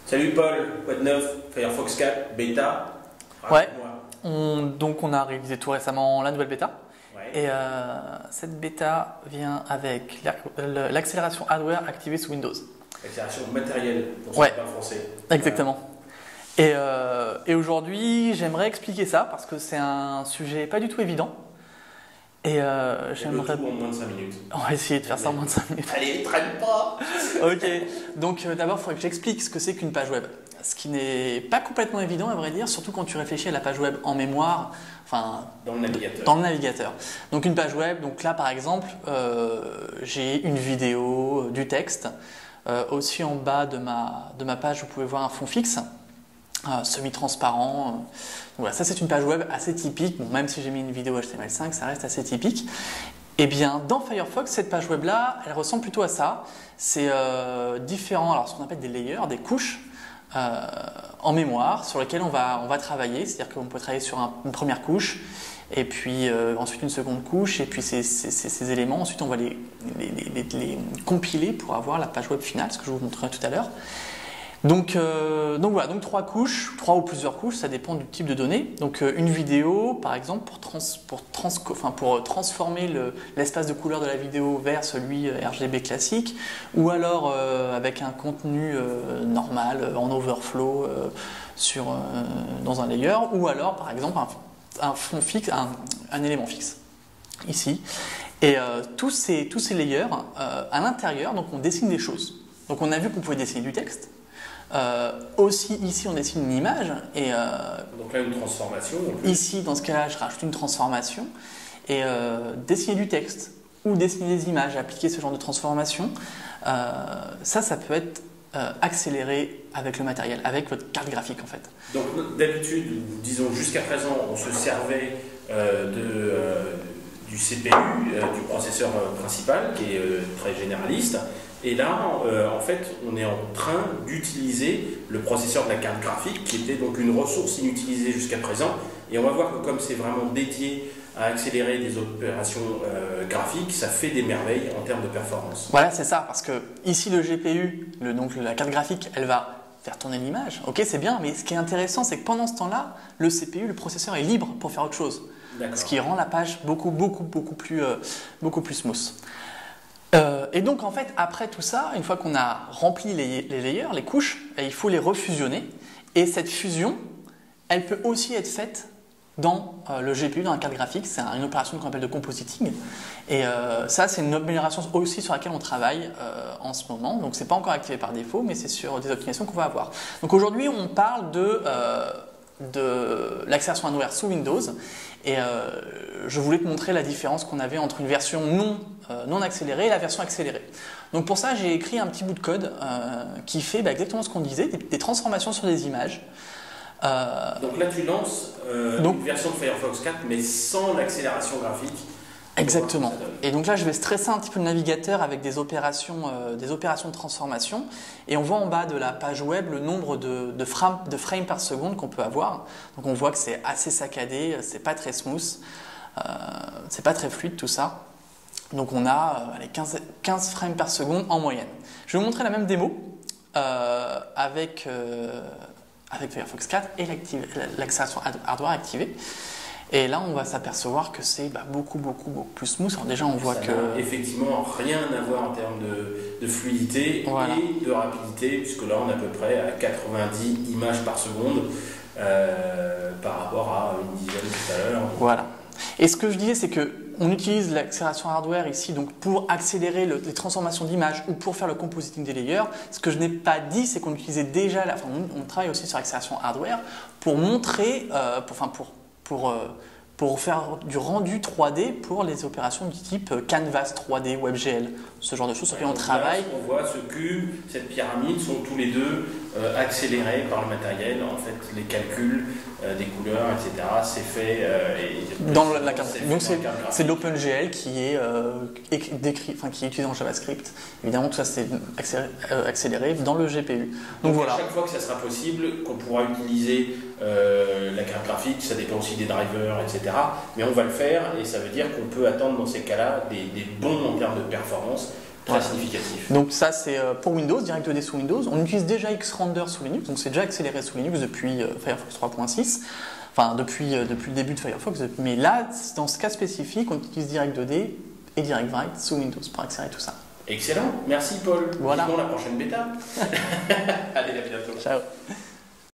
Salut Paul, quoi de neuf? Firefox 4, bêta? Ouais, donc on a réalisé tout récemment la nouvelle bêta. Ouais. Et cette bêta vient avec l'accélération hardware activée sous Windows. Accélération matérielle, pour ceux Ouais. qui parlent français. Exactement. Et aujourd'hui, j'aimerais expliquer ça parce que c'est un sujet pas du tout évident. Et j'aimerais. Le tout en moins de 5 minutes. On va essayer de faire ça en moins de 5 minutes. Allez, traîne pas! Ok, donc d'abord, il faudrait que j'explique ce que c'est qu'une page web. Ce qui n'est pas complètement évident, à vrai dire, surtout quand tu réfléchis à la page web en mémoire, enfin, Dans le navigateur. dans le navigateur. Donc une page web, donc là par exemple, j'ai une vidéo, du texte. Aussi en bas de ma page, vous pouvez voir un fond fixe, semi-transparent. Donc voilà, ça c'est une page web assez typique. Bon, même si j'ai mis une vidéo HTML5, ça reste assez typique. Et bien, dans Firefox, cette page web-là, elle ressemble plutôt à ça. C'est différent, alors ce qu'on appelle des layers, des couches en mémoire sur lesquelles on va travailler. C'est-à-dire qu'on peut travailler sur une première couche, et puis ensuite une seconde couche, et puis ces éléments, ensuite on va les compiler pour avoir la page web finale, ce que je vous montrerai tout à l'heure. Donc voilà, donc trois ou plusieurs couches, ça dépend du type de données. Donc une vidéo, par exemple, pour transformer l'espace de couleur de la vidéo vers celui RGB classique, ou alors avec un contenu normal en overflow dans un layer, ou alors par exemple un fond fixe, un élément fixe ici. Et tous ces layers à l'intérieur, donc on dessine des choses. Donc on a vu qu'on pouvait dessiner du texte. Aussi ici on dessine une image et donc là une transformation. Ici dans ce cas-là je rajoute une transformation et dessiner du texte ou dessiner des images, appliquer ce genre de transformation, ça peut être accéléré avec le matériel, avec votre carte graphique en fait. Donc d'habitude, disons jusqu'à présent, on se servait du CPU, du processeur principal qui est très généraliste. Et là, en fait, on est en train d'utiliser le processeur de la carte graphique, qui était donc une ressource inutilisée jusqu'à présent. Et on va voir que comme c'est vraiment dédié à accélérer des opérations graphiques, ça fait des merveilles en termes de performance. Voilà, c'est ça, parce que ici le GPU, donc la carte graphique, elle va faire tourner l'image. Ok, c'est bien, mais ce qui est intéressant, c'est que pendant ce temps-là, le CPU, le processeur est libre pour faire autre chose. Ce qui rend la page beaucoup plus smooth. Et donc en fait après tout ça, une fois qu'on a rempli les layers, les couches, il faut les refusionner, et cette fusion elle peut aussi être faite dans le GPU, dans la carte graphique. C'est une opération qu'on appelle de compositing, et ça c'est une amélioration aussi sur laquelle on travaille en ce moment. Donc c'est pas encore activé par défaut, mais c'est sur des optimisations qu'on va avoir. Donc aujourd'hui on parle de l'accélération hardware sous Windows, et je voulais te montrer la différence qu'on avait entre une version non accélérée et la version accélérée. Donc pour ça j'ai écrit un petit bout de code qui fait exactement ce qu'on disait, des transformations sur des images. Donc là tu lances une version de Firefox 4 mais sans l'accélération graphique. Exactement. Et donc là, je vais stresser un petit peu le navigateur avec des opérations de transformation. Et on voit en bas de la page web le nombre de frames par seconde qu'on peut avoir. Donc on voit que c'est assez saccadé, c'est pas très smooth, c'est pas très fluide tout ça. Donc on a 15 frames par seconde en moyenne. Je vais vous montrer la même démo avec Firefox 4 et l'accélération hardware activée. Et là, on va s'apercevoir que c'est beaucoup plus smooth. Alors déjà, on voit que ça n'a effectivement rien à voir en termes de fluidité et de rapidité, puisque là, on est à peu près à 90 images par seconde par rapport à une dizaine tout à l'heure. Voilà. Et ce que je disais, c'est qu'on utilise l'accélération hardware ici donc pour accélérer les transformations d'images ou pour faire le compositing des layers. Ce que je n'ai pas dit, c'est qu'on utilisait déjà, on travaille aussi sur l'accélération hardware pour montrer, pour faire du rendu 3D pour les opérations du type Canvas 3D, WebGL, ce genre de choses sur lesquelles on travaille. Là, on voit ce cube, cette pyramide sont tous les deux accélérés par le matériel. En fait, les calculs des couleurs, etc., c'est fait dans la carte. Donc c'est l'OpenGL qui est qui est utilisé en JavaScript. Évidemment, tout ça c'est accéléré dans le GPU. Donc voilà. À chaque fois que ça sera possible, qu'on pourra utiliser la carte graphique, ça dépend aussi des drivers, etc. Mais on va le faire, et ça veut dire qu'on peut attendre dans ces cas-là des bons en termes de performance, Très significatif. Donc ça c'est pour Windows, Direct 2D sous Windows. On utilise déjà Xrender sous Linux, donc c'est déjà accéléré sous Linux depuis Firefox 3.6, enfin depuis le début de Firefox. Mais là, dans ce cas spécifique, on utilise Direct 2D et Direct Write sous Windows pour accélérer tout ça. Excellent, merci Paul. Voilà. Vivement la prochaine bêta. Allez, à bientôt. Ciao.